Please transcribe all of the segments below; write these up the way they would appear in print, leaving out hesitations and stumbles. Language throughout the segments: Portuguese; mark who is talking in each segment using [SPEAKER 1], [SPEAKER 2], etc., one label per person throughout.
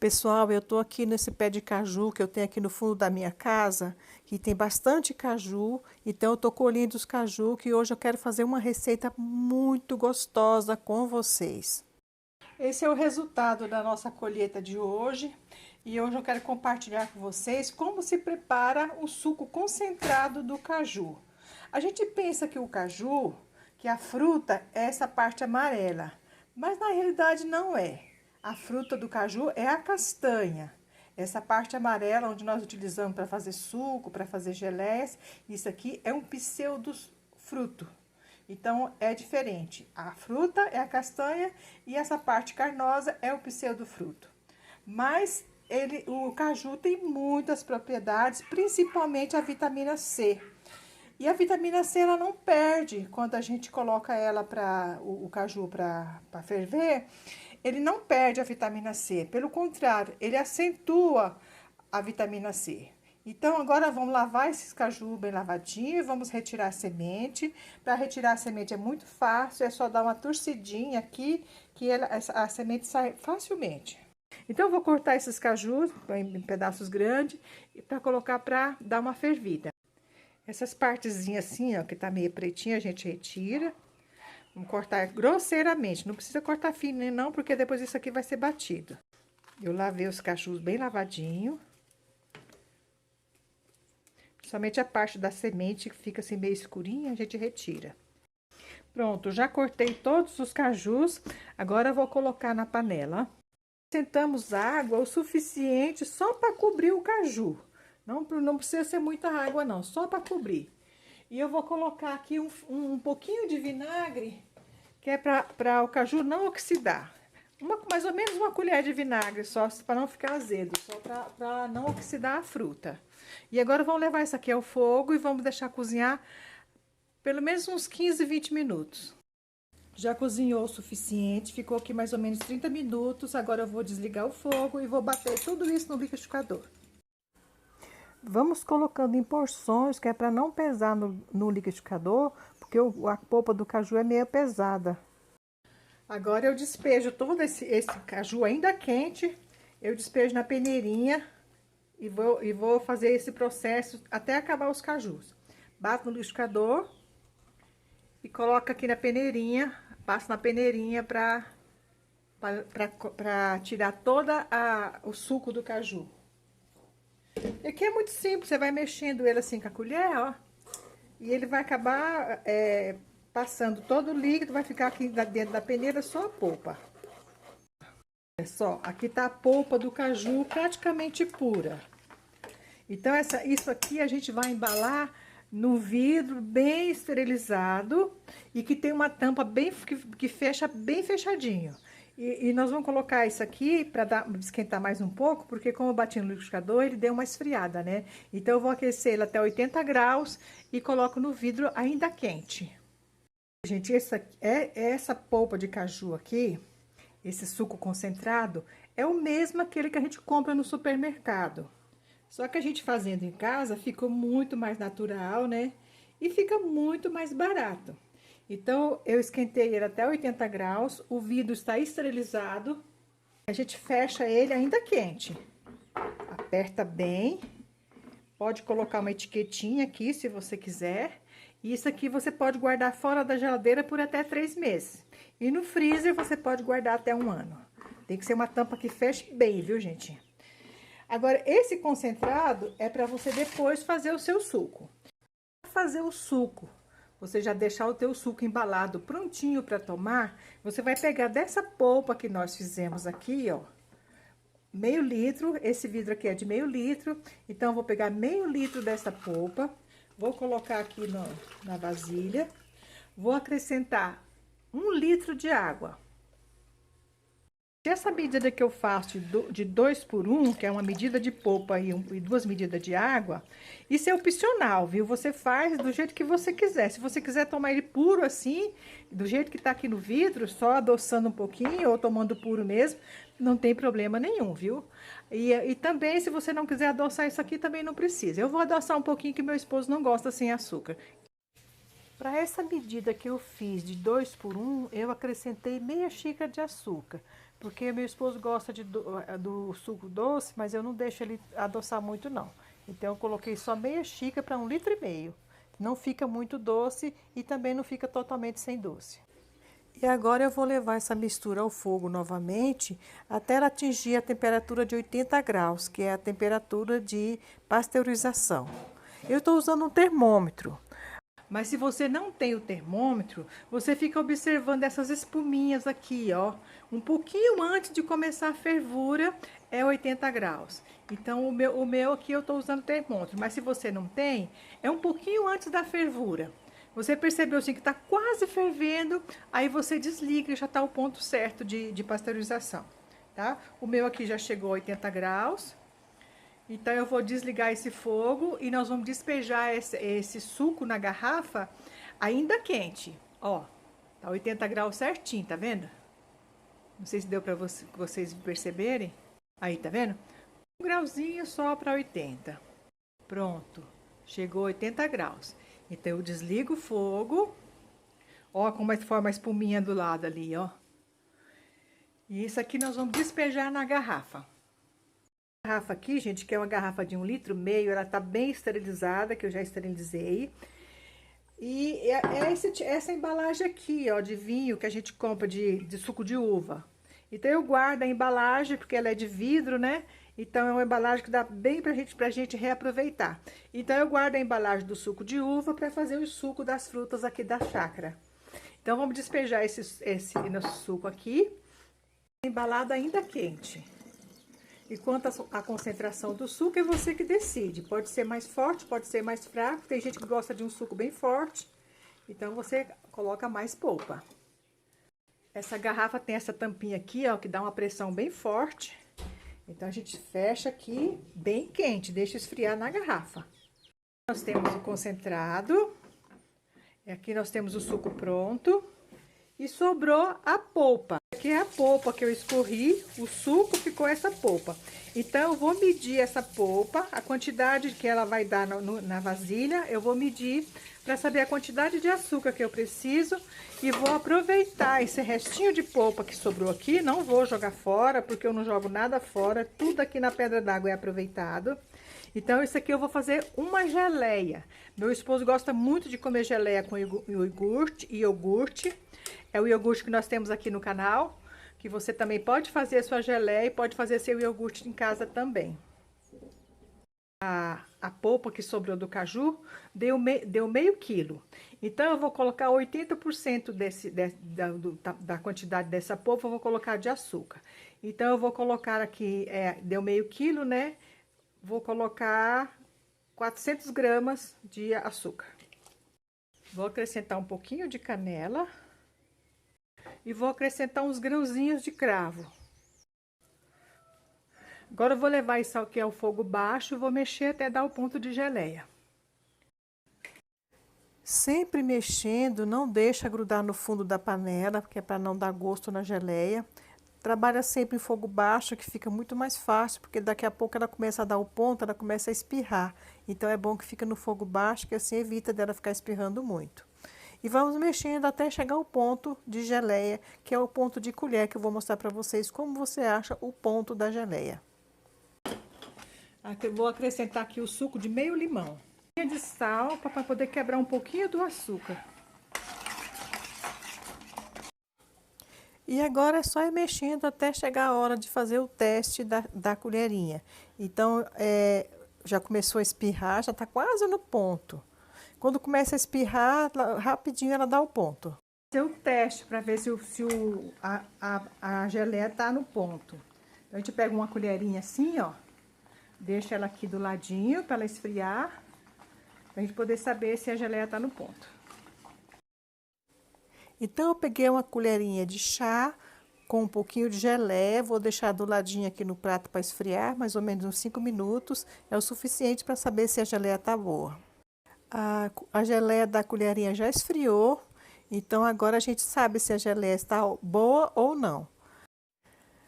[SPEAKER 1] Pessoal, eu tô aqui nesse pé de caju que eu tenho aqui no fundo da minha casa, que tem bastante caju, então eu tô colhendo os caju que hoje eu quero fazer uma receita muito gostosa com vocês. Esse é o resultado da nossa colheita de hoje e hoje eu quero compartilhar com vocês como se prepara o suco concentrado do caju. A gente pensa que o caju, que a fruta é essa parte amarela, mas na realidade não é. A fruta do caju é a castanha. Essa parte amarela onde nós utilizamos para fazer suco, para fazer geleias, isso aqui é um pseudofruto. Então, é diferente. A fruta é a castanha e essa parte carnosa é o pseudofruto. Mas o caju tem muitas propriedades, principalmente a vitamina C. E a vitamina C, ela não perde quando a gente coloca ela o caju para ferver, ele não perde a vitamina C. Pelo contrário, ele acentua a vitamina C. Então, agora vamos lavar esses caju bem lavadinho, vamos retirar a semente. Para retirar a semente é muito fácil, é só dar uma torcidinha aqui, que a semente sai facilmente. Então, eu vou cortar esses cajus em pedaços grandes, para colocar para dar uma fervida. Essas partezinhas assim, ó, que tá meio pretinha, a gente retira. Vamos cortar grosseiramente, não precisa cortar fino não, porque depois isso aqui vai ser batido. Eu lavei os cachus bem lavadinho. Somente a parte da semente que fica assim meio escurinha, a gente retira. Pronto, já cortei todos os cajus, agora eu vou colocar na panela. Acrescentamos água o suficiente só para cobrir o caju. Não precisa ser muita água não, só para cobrir. E eu vou colocar aqui um pouquinho de vinagre, que é para o caju não oxidar. Mais ou menos uma colher de vinagre, só para não ficar azedo, só para não oxidar a fruta. E agora vamos levar isso aqui ao fogo e vamos deixar cozinhar pelo menos uns 15, 20 minutos. Já cozinhou o suficiente, ficou aqui mais ou menos 30 minutos. Agora eu vou desligar o fogo e vou bater tudo isso no liquidificador. Vamos colocando em porções, que é para não pesar no liquidificador, porque a polpa do caju é meio pesada. Agora eu despejo todo esse caju ainda quente, eu despejo na peneirinha e vou fazer esse processo até acabar os cajus. Bato no liquidificador e coloco aqui na peneirinha, passo na peneirinha para tirar toda o suco do caju. E aqui é muito simples, você vai mexendo ele assim com a colher, ó. E ele vai acabar passando todo o líquido, vai ficar aqui dentro da peneira só a polpa. Olha só, aqui tá a polpa do caju praticamente pura. Então, isso aqui a gente vai embalar no vidro bem esterilizado e que tem uma tampa que fecha bem fechadinho. E nós vamos colocar isso aqui para esquentar mais um pouco, porque como eu bati no liquidificador, ele deu uma esfriada, né? Então, eu vou aquecer ele até 80 graus e coloco no vidro ainda quente. Gente, essa polpa de caju aqui, esse suco concentrado, é o mesmo aquele que a gente compra no supermercado. Só que a gente fazendo em casa ficou muito mais natural, né? E fica muito mais barato. Então, eu esquentei ele até 80 graus, o vidro está esterilizado, a gente fecha ele ainda quente. Aperta bem, pode colocar uma etiquetinha aqui, se você quiser. E isso aqui você pode guardar fora da geladeira por até 3 meses. E no freezer você pode guardar até 1 ano. Tem que ser uma tampa que feche bem, viu, gente? Agora, esse concentrado é para você depois fazer o seu suco. Para fazer o suco, você já deixar o teu suco embalado prontinho para tomar, você vai pegar dessa polpa que nós fizemos aqui, ó, meio litro, esse vidro aqui é de meio litro, então eu vou pegar meio litro dessa polpa, vou colocar aqui na vasilha, vou acrescentar 1 litro de água. Essa medida que eu faço de 2 por 1, que é uma medida de polpa e 2 medidas de água, isso é opcional, viu? Você faz do jeito que você quiser. Se você quiser tomar ele puro assim, do jeito que tá aqui no vidro, só adoçando um pouquinho ou tomando puro mesmo, não tem problema nenhum, viu? E também, se você não quiser adoçar isso aqui, também não precisa. Eu vou adoçar um pouquinho, que meu esposo não gosta sem açúcar. Para essa medida que eu fiz de 2 por 1, eu acrescentei meia xícara de açúcar. Porque meu esposo gosta do suco doce, mas eu não deixo ele adoçar muito não. Então eu coloquei só meia xícara para 1,5 litro. Não fica muito doce e também não fica totalmente sem doce. E agora eu vou levar essa mistura ao fogo novamente até ela atingir a temperatura de 80 graus, que é a temperatura de pasteurização. Eu estou usando um termômetro. Mas se você não tem o termômetro, você fica observando essas espuminhas aqui, ó. Um pouquinho antes de começar a fervura é 80 graus. Então o meu aqui eu estou usando termômetro. Mas se você não tem, é um pouquinho antes da fervura. Você percebeu assim que está quase fervendo, aí você desliga e já está o ponto certo de pasteurização, tá? O meu aqui já chegou a 80 graus. Então, eu vou desligar esse fogo e nós vamos despejar esse suco na garrafa ainda quente. Ó, tá 80 graus certinho, tá vendo? Não sei se deu pra vocês perceberem. Aí, tá vendo? Um grauzinho só para 80. Pronto, chegou a 80 graus. Então, eu desligo o fogo. Ó, como forma a espuminha do lado ali, ó. E isso aqui nós vamos despejar na garrafa. A garrafa aqui, gente, que é uma garrafa de 1,5 litro, ela tá bem esterilizada, que eu já esterilizei. E essa embalagem aqui, ó, de vinho que a gente compra de suco de uva. Então, eu guardo a embalagem, porque ela é de vidro, né? Então, é uma embalagem que dá bem pra gente reaproveitar. Então, eu guardo a embalagem do suco de uva para fazer o suco das frutas aqui da chácara. Então, vamos despejar esse nosso suco aqui, embalado ainda quente. E quanto à concentração do suco, é você que decide. Pode ser mais forte, pode ser mais fraco. Tem gente que gosta de um suco bem forte, então você coloca mais polpa. Essa garrafa tem essa tampinha aqui, ó, que dá uma pressão bem forte. Então, a gente fecha aqui bem quente, deixa esfriar na garrafa. Nós temos o concentrado. Aqui nós temos o suco pronto. E sobrou a polpa. Aqui é a polpa que eu escorri, o suco ficou essa polpa. Então, eu vou medir essa polpa, a quantidade que ela vai dar na vasilha, eu vou medir para saber a quantidade de açúcar que eu preciso. E vou aproveitar esse restinho de polpa que sobrou aqui, não vou jogar fora, porque eu não jogo nada fora, tudo aqui na pedra d'água é aproveitado. Então, isso aqui eu vou fazer uma geleia. Meu esposo gosta muito de comer geleia com iogurte. É o iogurte que nós temos aqui no canal, que você também pode fazer a sua geleia e pode fazer seu iogurte em casa também. A polpa que sobrou do caju deu meio quilo. Então, eu vou colocar 80% da quantidade dessa polpa, eu vou colocar de açúcar. Então, eu vou colocar aqui, deu meio quilo, né? Vou colocar 400 gramas de açúcar. Vou acrescentar um pouquinho de canela. E vou acrescentar uns grãozinhos de cravo. Agora eu vou levar isso aqui ao fogo baixo e vou mexer até dar o ponto de geleia. Sempre mexendo, não deixa grudar no fundo da panela, porque é para não dar gosto na geleia. Trabalha sempre em fogo baixo, que fica muito mais fácil, porque daqui a pouco ela começa a dar o ponto, ela começa a espirrar. Então é bom que fica no fogo baixo, que assim evita dela ficar espirrando muito. E vamos mexendo até chegar ao ponto de geleia, que é o ponto de colher, que eu vou mostrar para vocês como você acha o ponto da geleia. Aqui eu vou acrescentar aqui o suco de meio limão. De sal, para poder quebrar um pouquinho do açúcar. E agora é só ir mexendo até chegar a hora de fazer o teste da colherinha. Então, já começou a espirrar, já está quase no ponto. Quando começa a espirrar, rapidinho ela dá o ponto. Fazer o teste para ver se a geleia tá no ponto. Então, a gente pega uma colherinha assim, ó. Deixa ela aqui do ladinho para ela esfriar. Pra gente poder saber se a geleia tá no ponto. Então, eu peguei uma colherinha de chá com um pouquinho de geleia. Vou deixar do ladinho aqui no prato para esfriar, mais ou menos uns 5 minutos. É o suficiente para saber se a geleia tá boa. A geleia da colherinha já esfriou, então agora a gente sabe se a geleia está boa ou não.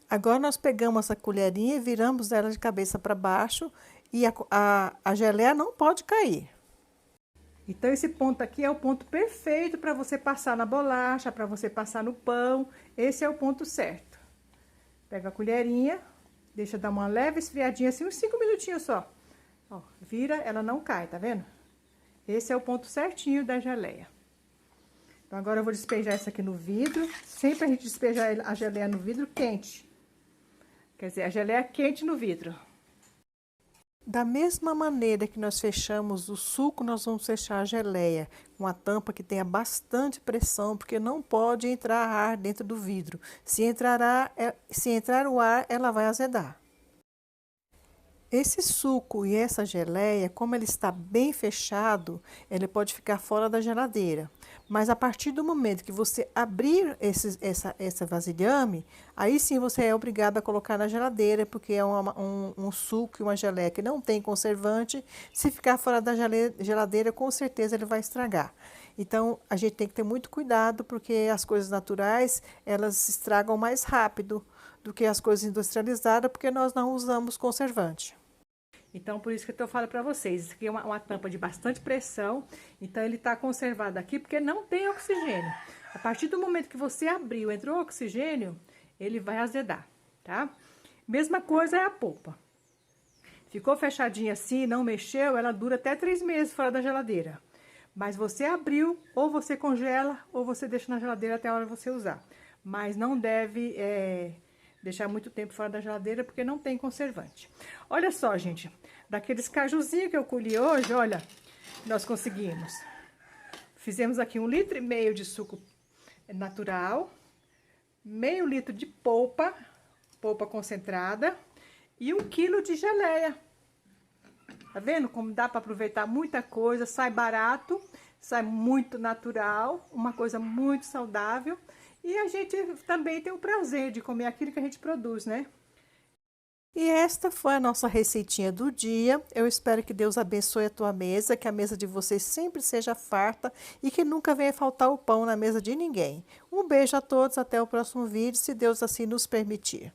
[SPEAKER 1] Agora nós pegamos essa colherinha e viramos ela de cabeça para baixo e a geleia não pode cair. Então esse ponto aqui é o ponto perfeito para você passar na bolacha, para você passar no pão, esse é o ponto certo. Pega a colherinha, deixa dar uma leve esfriadinha, assim, uns 5 minutinhos só. Ó, vira, ela não cai, tá vendo? Esse é o ponto certinho da geleia. Então, agora eu vou despejar essa aqui no vidro. Sempre a gente despejar a geleia no vidro quente. Quer dizer, a geleia quente no vidro. Da mesma maneira que nós fechamos o suco, nós vamos fechar a geleia com a tampa que tenha bastante pressão, porque não pode entrar ar dentro do vidro. Se entrar o ar, ela vai azedar. Esse suco e essa geleia, como ele está bem fechado, ele pode ficar fora da geladeira. Mas a partir do momento que você abrir essa vasilhame, aí sim você é obrigado a colocar na geladeira, porque é um suco e uma geleia que não tem conservante. Se ficar fora da geladeira, com certeza ele vai estragar. Então, a gente tem que ter muito cuidado, porque as coisas naturais, elas estragam mais rápido do que as coisas industrializadas, porque nós não usamos conservante. Então, por isso que eu falo para vocês, isso aqui é uma tampa de bastante pressão, então ele está conservado aqui porque não tem oxigênio. A partir do momento que você abriu, entrou oxigênio, ele vai azedar, tá? Mesma coisa é a polpa. Ficou fechadinha assim, não mexeu, ela dura até 3 meses fora da geladeira. Mas você abriu, ou você congela, ou você deixa na geladeira até a hora de você usar. Mas não deve deixar muito tempo fora da geladeira, porque não tem conservante. Olha só, gente, daqueles cajuzinhos que eu colhi hoje, olha, nós conseguimos. Fizemos aqui 1,5 litro de suco natural, meio litro de polpa concentrada e 1 quilo de geleia. Tá vendo como dá para aproveitar muita coisa, sai barato, sai muito natural, uma coisa muito saudável. E a gente também tem o prazer de comer aquilo que a gente produz, né? E esta foi a nossa receitinha do dia. Eu espero que Deus abençoe a tua mesa, que a mesa de vocês sempre seja farta e que nunca venha faltar o pão na mesa de ninguém. Um beijo a todos, até o próximo vídeo, se Deus assim nos permitir.